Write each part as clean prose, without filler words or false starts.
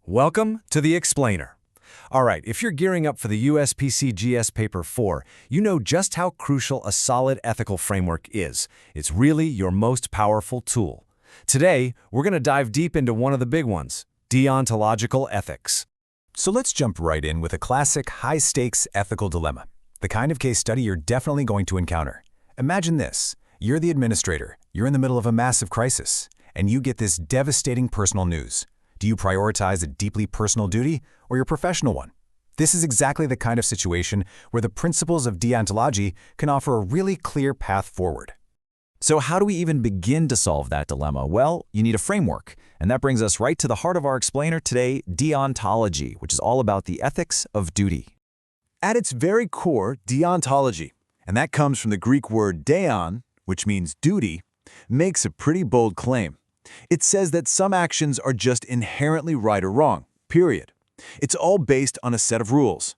Welcome to the Explainer. All right, if you're gearing up for the USPC GS Paper 4, you know just how crucial a solid ethical framework is. It's really your most powerful tool. Today, we're going to dive deep into one of the big ones, deontological ethics. So let's jump right in with a classic high-stakes ethical dilemma, the kind of case study you're definitely going to encounter. Imagine this. You're the administrator, you're in the middle of a massive crisis, and you get this devastating personal news. Do you prioritize a deeply personal duty or your professional one? This is exactly the kind of situation where the principles of deontology can offer a really clear path forward. So how do we even begin to solve that dilemma? Well, you need a framework, and that brings us right to the heart of our explainer today, deontology, which is all about the ethics of duty. At its very core, deontology, and that comes from the Greek word deon, which means duty, makes a pretty bold claim. It says that some actions are just inherently right or wrong, period. It's all based on a set of rules.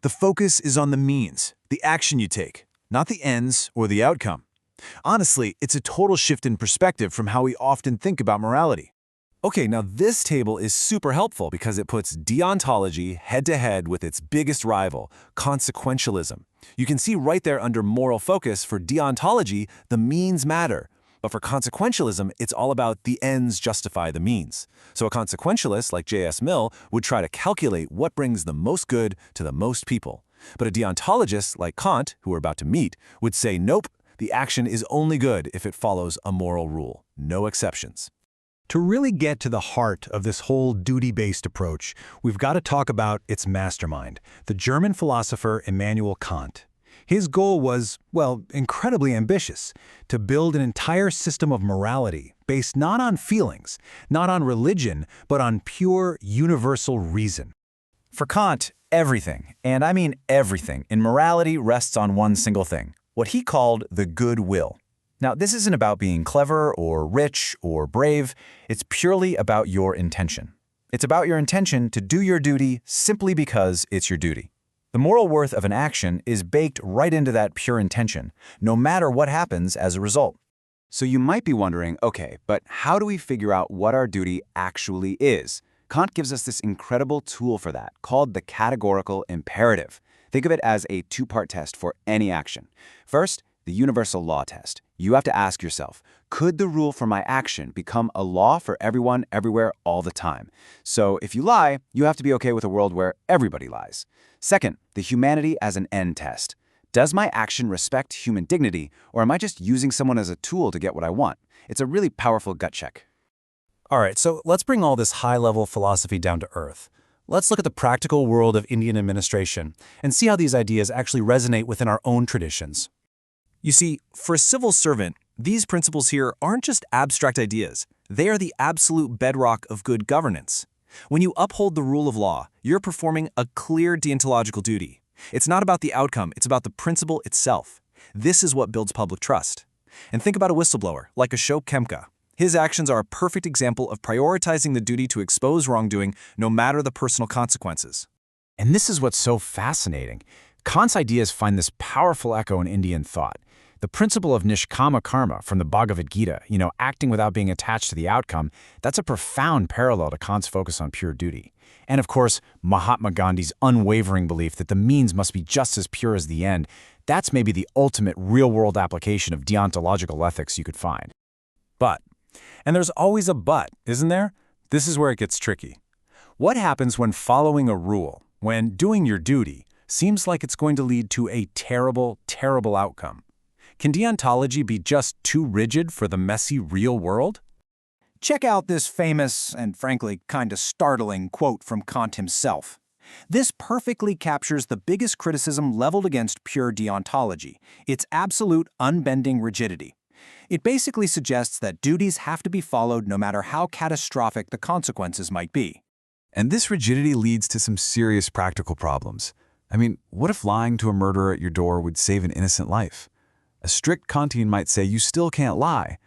The focus is on the means, the action you take, not the ends or the outcome. Honestly, it's a total shift in perspective from how we often think about morality. Okay, now this table is super helpful because it puts deontology head-to-head with its biggest rival, consequentialism. You can see right there under moral focus for deontology, the means matter. But for consequentialism, it's all about the ends justify the means. So a consequentialist like J.S. Mill would try to calculate what brings the most good to the most people. But a deontologist like Kant, who we're about to meet, would say, nope, the action is only good if it follows a moral rule. No exceptions. To really get to the heart of this whole duty-based approach, we've got to talk about its mastermind, the German philosopher Immanuel Kant. His goal was, well, incredibly ambitious, to build an entire system of morality based not on feelings, not on religion, but on pure, universal reason. For Kant, everything, and I mean everything, in morality rests on one single thing, what he called the good will. Now, this isn't about being clever or rich or brave. It's purely about your intention. It's about your intention to do your duty simply because it's your duty. The moral worth of an action is baked right into that pure intention, no matter what happens as a result. So you might be wondering, okay, but how do we figure out what our duty actually is? Kant gives us this incredible tool for that, called the categorical imperative. Think of it as a two-part test for any action. First, the universal law test. You have to ask yourself, could the rule for my action become a law for everyone, everywhere, all the time? So if you lie, you have to be okay with a world where everybody lies. Second, the humanity as an end test. Does my action respect human dignity, or am I just using someone as a tool to get what I want? It's a really powerful gut check. All right, so let's bring all this high-level philosophy down to earth. Let's look at the practical world of Indian administration and see how these ideas actually resonate within our own traditions. You see, for a civil servant, these principles here aren't just abstract ideas. They are the absolute bedrock of good governance. When you uphold the rule of law, you're performing a clear deontological duty. It's not about the outcome, it's about the principle itself. This is what builds public trust. And think about a whistleblower, like Ashok Khemka. His actions are a perfect example of prioritizing the duty to expose wrongdoing, no matter the personal consequences. And this is what's so fascinating. Kant's ideas find this powerful echo in Indian thought. The principle of nishkama karma from the Bhagavad Gita, acting without being attached to the outcome, that's a profound parallel to Kant's focus on pure duty. And of course, Mahatma Gandhi's unwavering belief that the means must be just as pure as the end, that's maybe the ultimate real-world application of deontological ethics you could find. But, and there's always a but, isn't there? This is where it gets tricky. What happens when following a rule, when doing your duty, seems like it's going to lead to a terrible, terrible outcome? Can deontology be just too rigid for the messy real world? Check out this famous and frankly kinda startling quote from Kant himself. This perfectly captures the biggest criticism leveled against pure deontology, its absolute unbending rigidity. It basically suggests that duties have to be followed no matter how catastrophic the consequences might be. And this rigidity leads to some serious practical problems. I mean, what if lying to a murderer at your door would save an innocent life? A strict Kantian might say you still can't lie.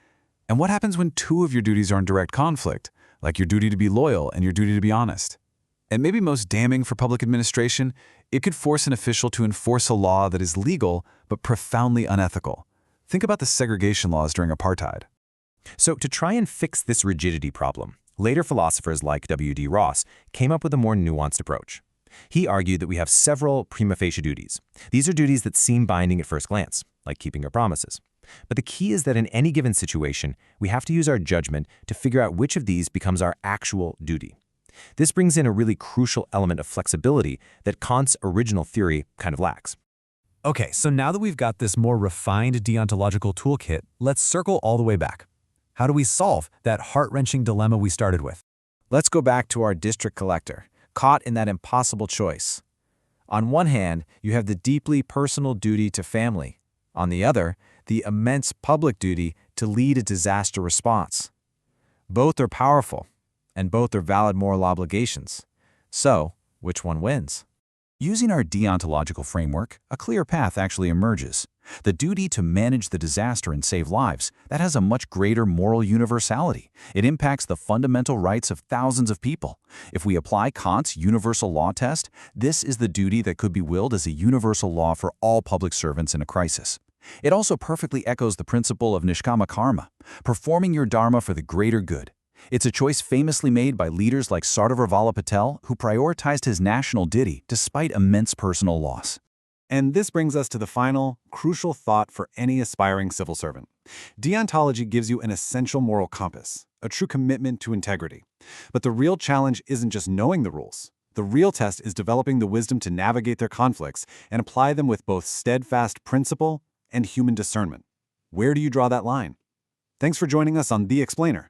And what happens when two of your duties are in direct conflict, like your duty to be loyal and your duty to be honest? And maybe most damning for public administration, it could force an official to enforce a law that is legal but profoundly unethical. Think about the segregation laws during apartheid. So to try and fix this rigidity problem, Later philosophers like W.D. Ross came up with a more nuanced approach. He argued that we have several prima facie duties. These are duties that seem binding at first glance, like keeping our promises. But the key is that in any given situation, we have to use our judgment to figure out which of these becomes our actual duty. This brings in a really crucial element of flexibility that Kant's original theory kind of lacks. Okay, so now that we've got this more refined deontological toolkit, let's circle all the way back. How do we solve that heart-wrenching dilemma we started with? Let's go back to our district collector, caught in that impossible choice. On one hand, you have the deeply personal duty to family. On the other, the immense public duty to lead a disaster response. Both are powerful, and both are valid moral obligations. So, which one wins? Using our deontological framework, a clear path actually emerges. The duty to manage the disaster and save lives, that has a much greater moral universality. It impacts the fundamental rights of thousands of people. If we apply Kant's universal law test, this is the duty that could be willed as a universal law for all public servants in a crisis. It also perfectly echoes the principle of nishkama karma, performing your dharma for the greater good. It's a choice famously made by leaders like Sardar Vallabh Patel, who prioritized his national ditty despite immense personal loss. And this brings us to the final, crucial thought for any aspiring civil servant. Deontology gives you an essential moral compass, a true commitment to integrity. But the real challenge isn't just knowing the rules. The real test is developing the wisdom to navigate their conflicts and apply them with both steadfast principle and human discernment. Where do you draw that line? Thanks for joining us on The Explainer.